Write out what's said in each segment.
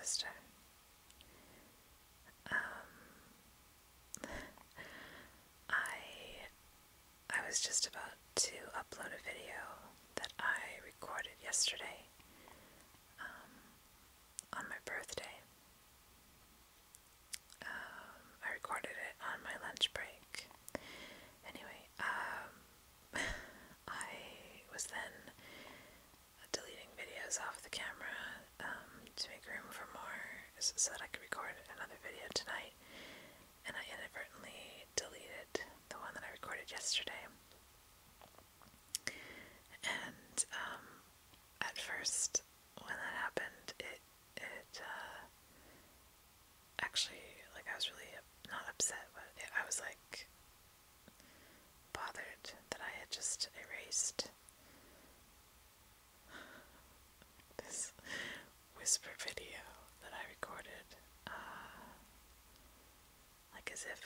WhisperSister. I was just about to upload a video that I recorded yesterday on my birthday. I recorded it on my lunch break. Anyway, I was then deleting videos off the camera to make room for more so that I could record another video tonight, and I inadvertently deleted the one that I recorded yesterday. And at first, when that happened, it actually, like, I was really not upset, but I was like bothered that I had just erased this whisper video that I recorded, like as if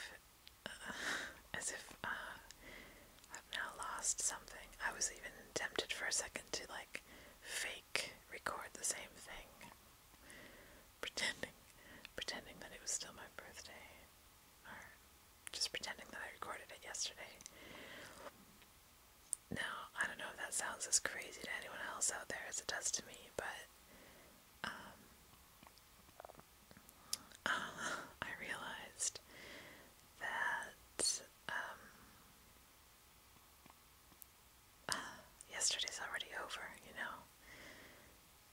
I've now lost something. I was even tempted for a second to like fake record the same thing, pretending that it was still my birthday, or just pretending that I recorded it yesterday. Now, I don't know if that sounds as crazy to anyone else out there as it does to me, but I realized that yesterday's already over, you know?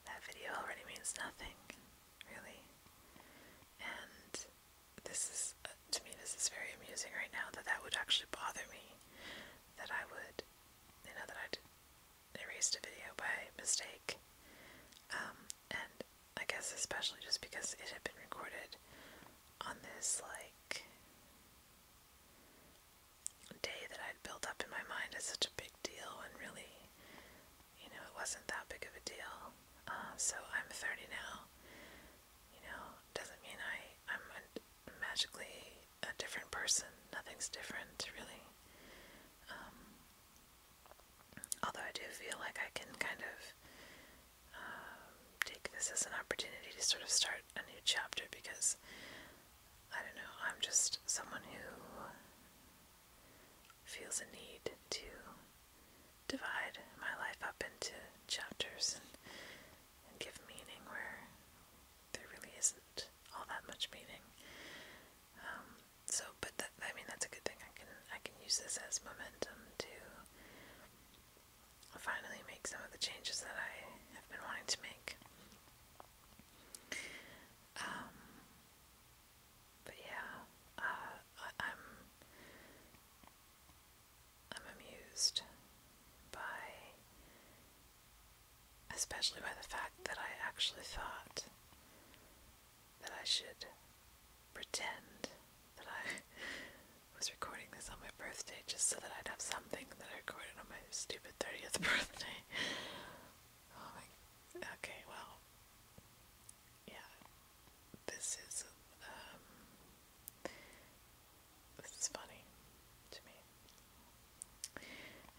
That video already means nothing, really. And this is, to me, this is very amusing right now, that would actually bother me, that I would, you know, that I'd erased a video by mistake. And I guess especially just because it had been recorded on this, like, day that I'd built up in my mind as such a big deal, when really, you know, it wasn't that big of a deal. So I'm 30 now, you know, doesn't mean I'm magically a different person. Nothing's different, really. Although I do feel like I can kind of take this as an opportunity to sort of start a new chapter, because, I don't know, I'm just someone who feels a need to divide my life up into chapters and give meaning where there really isn't all that much meaning. But I mean, that's a good thing. I can use this as momentum to finally make some of the changes that I have been wanting to make. But yeah, I'm amused by, especially by the fact that I actually thought that I should pretend that I was recording this on my birthday just so that I'd have something that I recorded on my stupid 30th birthday. Oh my, okay, well, yeah, this is funny to me.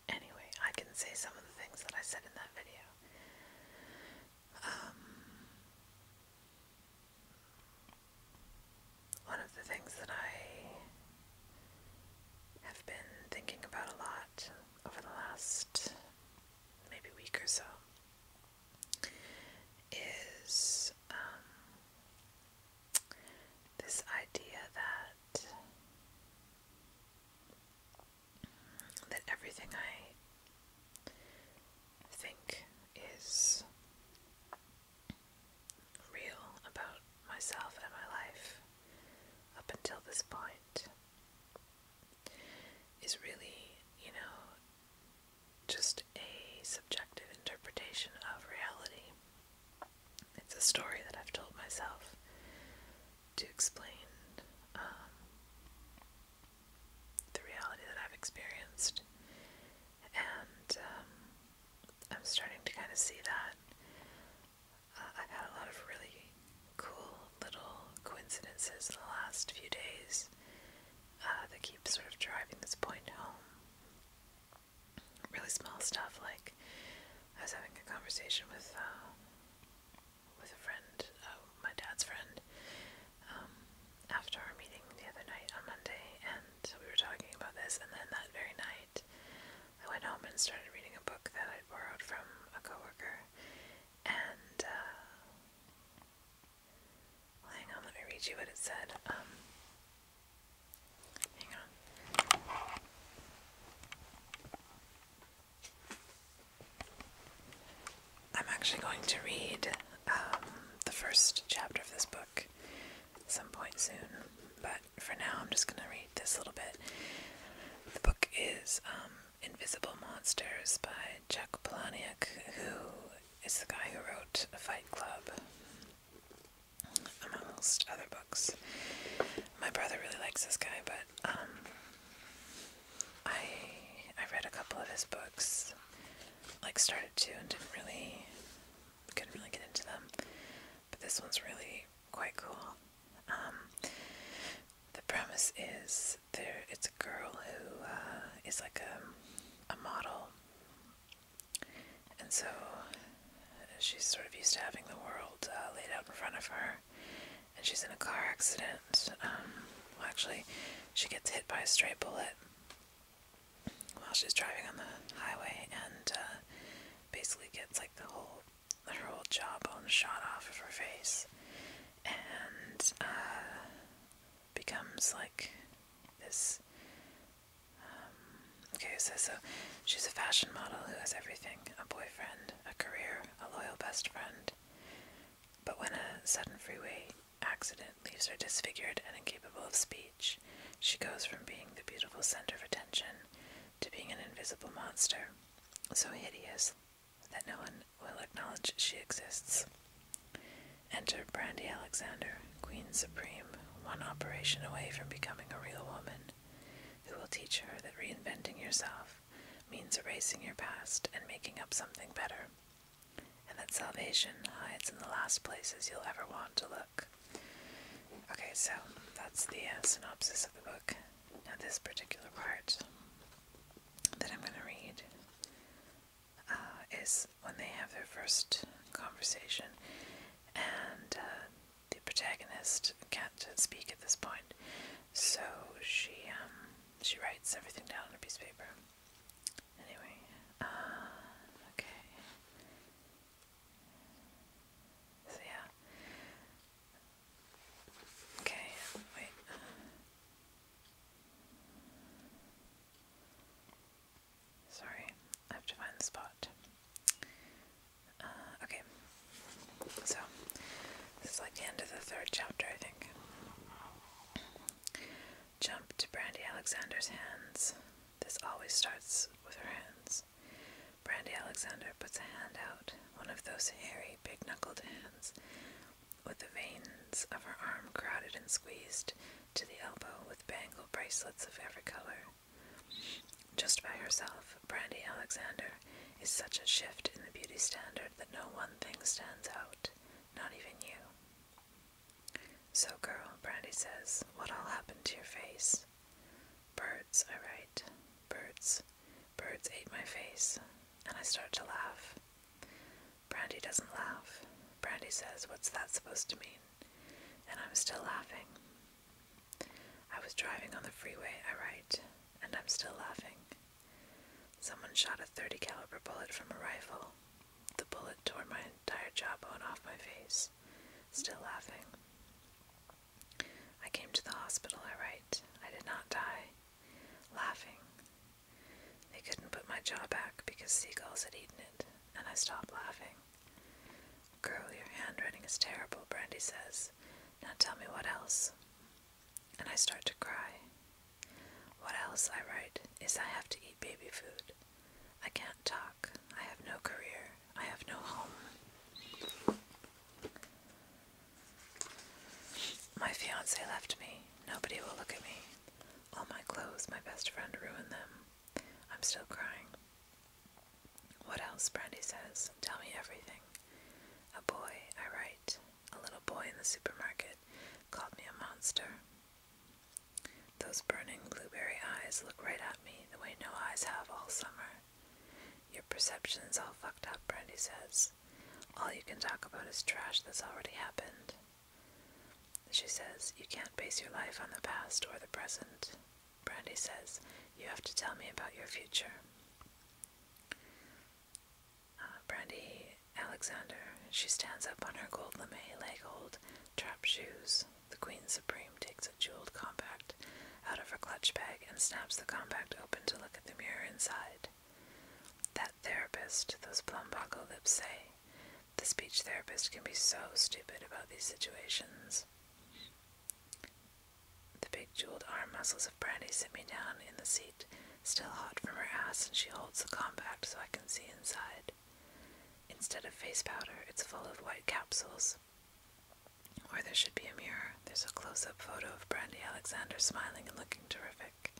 Anyway, I can say some of the things that I said in that video. One of the things that I have been thinking about a lot over the last maybe week or so is this idea that everything I think is real about myself and my life up until this point is really, you know, just a subjective interpretation of reality. It's a story that I've told myself to explain the reality that I've experienced, and I'm starting to kind of see that. I've had a lot of really cool little coincidences in the last few days that keep sort of driving this point home. Really small stuff, like I was having a conversation with a friend, my dad's friend, after our meeting the other night on Monday, and we were talking about this, and then that very night, I went home and started reading a book that I'd borrowed from a coworker, and, well, hang on, let me read you what it said. Hang on. I'm actually going to read the first chapter of this book at some point soon, but for now I'm just going to read this little bit. The book is Invisible Monsters by Chuck Palahniuk, who is the guy who wrote Fight Club, amongst other books. My brother really likes this guy, but I read a couple of his books, like started to and couldn't really get into them, but this one's really quite cool. The premise is it's a girl who is like a model, and so she's sort of used to having the world laid out in front of her, and she's in a car accident. Well, actually, she gets hit by a stray bullet while she's driving on the highway, and basically gets like her whole jawbone shot off of her face, and becomes like this. Okay, so she's a fashion model who has everything: a boyfriend, a career, a loyal best friend. But when a sudden freeway accident leaves her disfigured and incapable of speech, she goes from being the beautiful center of attention to being an invisible monster, so hideous that no one will acknowledge she exists. Enter Brandy Alexander, Queen Supreme, one operation away from becoming a real woman, who will teach her that reinventing yourself means erasing your past and making up something better, and that salvation hides in the last places you'll ever want to look. Okay, so that's the synopsis of the book. Now this particular part that I'm going to read is when they have their first conversation, and the protagonist can't speak at this point, so she writes everything down on a piece of paper. Anyway, okay. So yeah. Okay, wait. Sorry, I have to find the spot. Okay. So, this is like the end of the third chapter, I think. Jump to Brandy Alexander's hands. This always starts with her hands. Brandy Alexander puts a hand out, one of those hairy, big-knuckled hands, with the veins of her arm crowded and squeezed to the elbow with bangle bracelets of every color. Just by herself, Brandy Alexander is such a shift in the beauty standard that no one thing stands out, not even you. So girl, Brandy says, what all happened to your face? Birds, I write. Birds. Birds ate my face, and I start to laugh. Brandy doesn't laugh. Brandy says, what's that supposed to mean? And I'm still laughing. I was driving on the freeway, I write, and I'm still laughing. Someone shot a .30 caliber bullet from a rifle. The bullet tore my entire jawbone off my face. Still laughing. I came to the hospital, I write. I did not die. Laughing. They couldn't put my jaw back because seagulls had eaten it, and I stopped laughing. Girl, your handwriting is terrible, Brandy says. Now tell me what else. And I start to cry. What else, I write, is I have to eat baby food. I can't talk. I have no career. I have no home. My fiancé left me. Nobody will look at me. All my clothes, my best friend ruined them. I'm still crying. What else, Brandy says. Tell me everything. A boy, I write, a little boy in the supermarket, called me a monster. Those burning blueberry eyes look right at me the way no eyes have all summer. Your perception's all fucked up, Brandy says. All you can talk about is trash that's already happened. She says, you can't base your life on the past or the present. Brandy says, you have to tell me about your future. Brandy Alexander, she stands up on her gold lame leg-hold trap shoes. The Queen Supreme takes a jeweled compact out of her clutch bag and snaps the compact open to look at the mirror inside. That therapist, those plumbago lips say. The speech therapist can be so stupid about these situations. The big jeweled arm muscles of Brandy sit me down in the seat, still hot from her ass, and she holds the compact so I can see inside. Instead of face powder, it's full of white capsules. Where there should be a mirror, there's a close-up photo of Brandy Alexander smiling and looking terrific.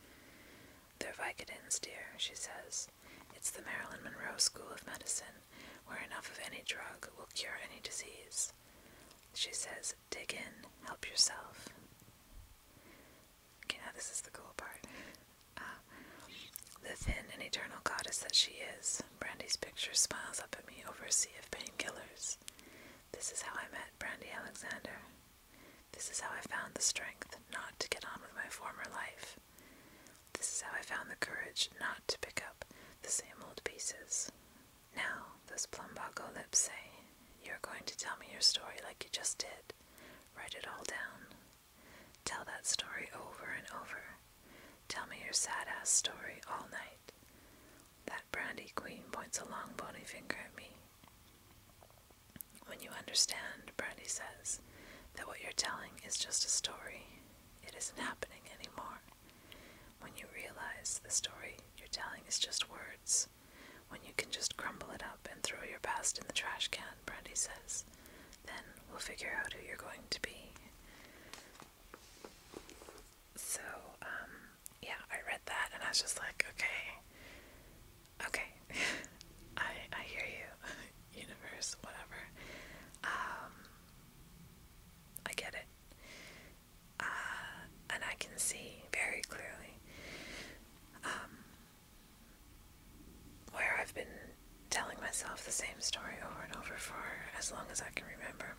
They're Vicodins, dear, she says. It's the Marilyn Monroe School of Medicine, where enough of any drug will cure any disease. She says, dig in, help yourself. Okay, now this is the cool part. The thin and eternal goddess that she is, Brandy's picture smiles up at me over a sea of painkillers. This is how I met Brandy Alexander. This is how I found the strength not to get on with my former life. This is how I found the courage not to pick up the same old pieces. Now, those plumbago lips say, you're going to tell me your story like you just did. Write it all down. Tell that story over and over. Tell me your sad-ass story all night. That Brandy Queen points a long bony finger at me. When you understand, Brandy says, that what you're telling is just a story, it isn't happening anymore. When you realize the story you're telling is just words, when you can just crumble it up and throw your past in the trash can, Brandy says, then we'll figure out who you're going to be. So, yeah, I read that and I was just like, okay, I hear you, universe, whatever. I get it. And I can see very clearly where I've been telling myself the same story over and over for as long as I can remember.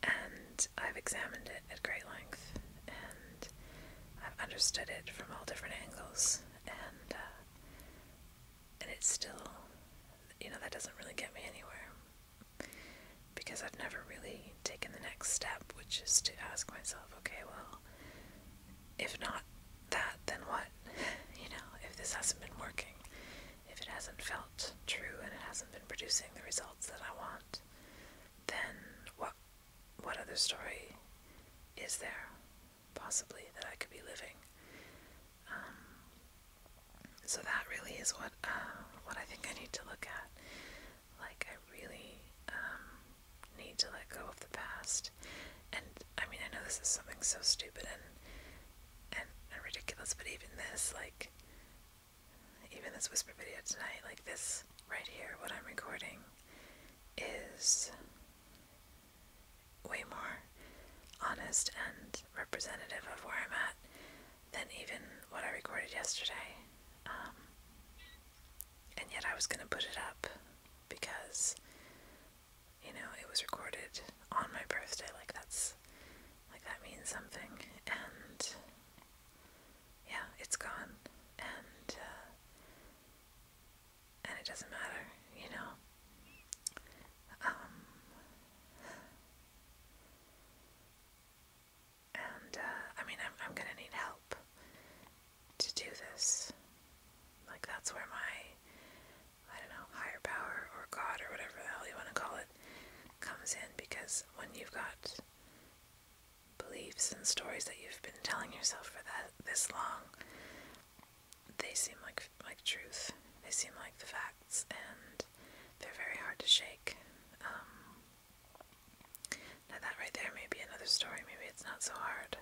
And I've examined it at great length, and I've understood it from all different angles, and it's still, that doesn't really get me anywhere, because I've never really taken the next step, which is to ask myself, okay, well, if not that, then what? If this hasn't been working, if it hasn't felt true and it hasn't been producing the results that I want, then what other story is there, possibly, that I could be living? So that really is what I think I need to look at. Like, I really need to let go of the past. And I mean, I know this is something so stupid and ridiculous, but even this, even this whisper video tonight, like this right here, what I'm recording, is way more honest and representative of where I'm at than even what I recorded yesterday. And yet I was going to put it up because, it was recorded on my birthday, that means something, and yeah, it's gone, and it doesn't matter, and I mean, I'm gonna need help to do this. That's where my, I don't know, higher power or God or whatever the hell you want to call it comes in, because when you've got beliefs and stories that you've been telling yourself for this long, they seem like truth. They seem like the facts, and they're very hard to shake. Now that right there may be another story. Maybe it's not so hard.